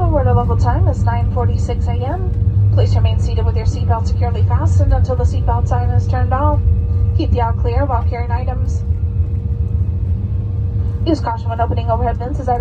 where the local time is 9:46 a.m. Please remain seated with your seatbelt securely fastened until the seatbelt sign is turned off. Keep the aisle clear while carrying items. Use caution when opening overhead bins as items